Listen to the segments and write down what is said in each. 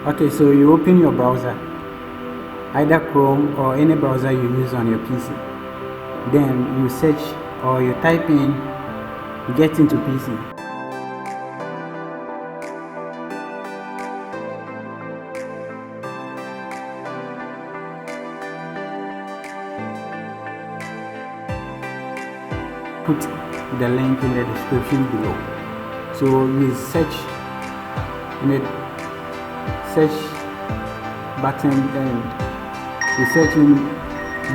Okay, so you open your browser, either Chrome or any browser you use on your PC. Then you search or you type in get into PC. Put the link in the description below. So you search in the search button and you search in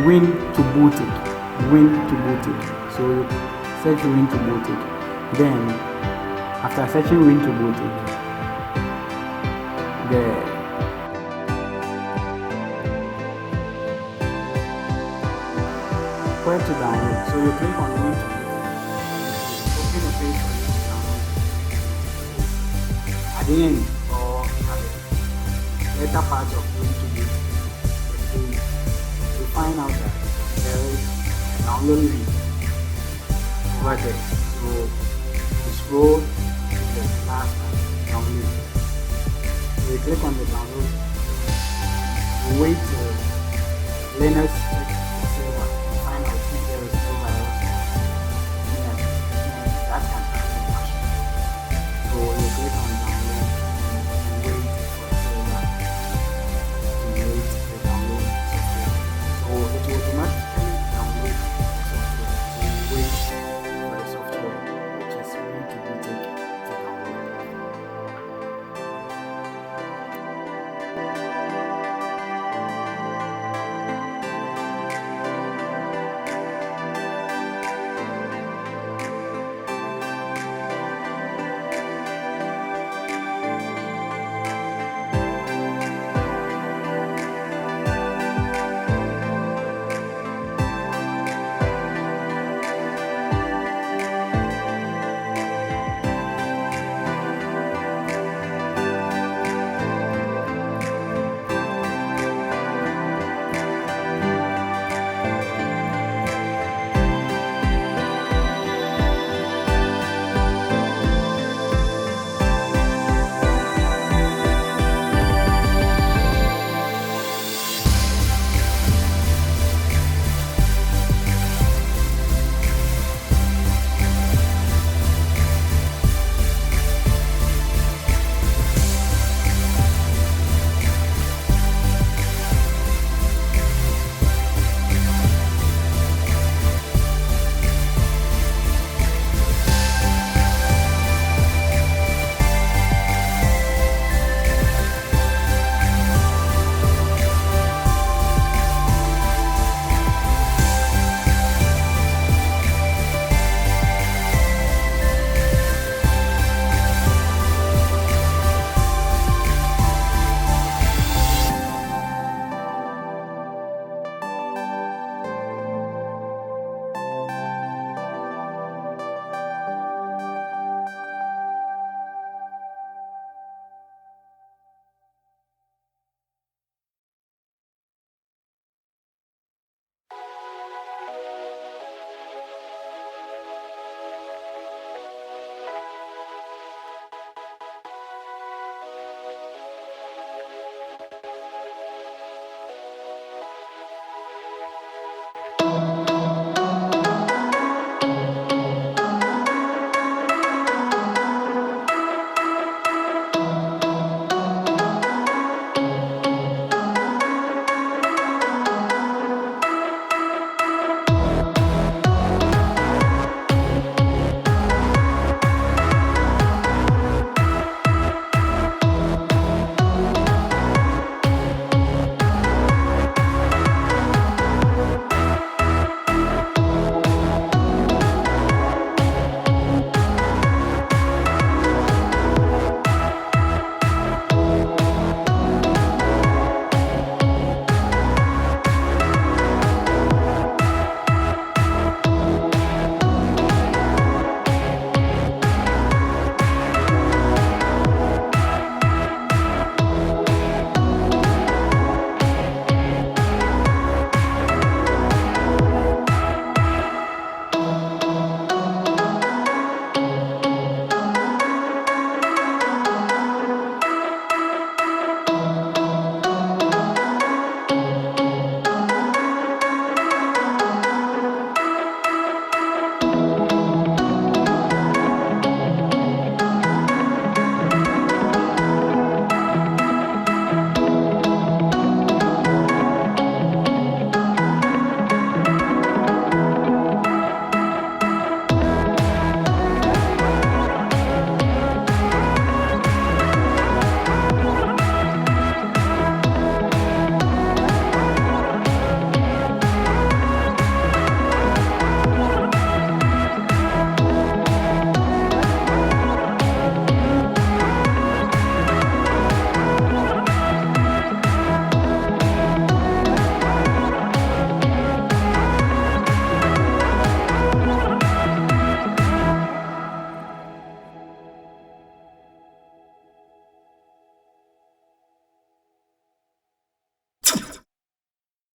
when to boot it. So you search when to boot it. Then after searching when to boot it, where to download. So you click on when to boot it. Open a page for you to download. At the end or at the later part of when to boot the page, you find out that there is a download link over there. So you scroll to the last download. So you click on the download. You wait till Linux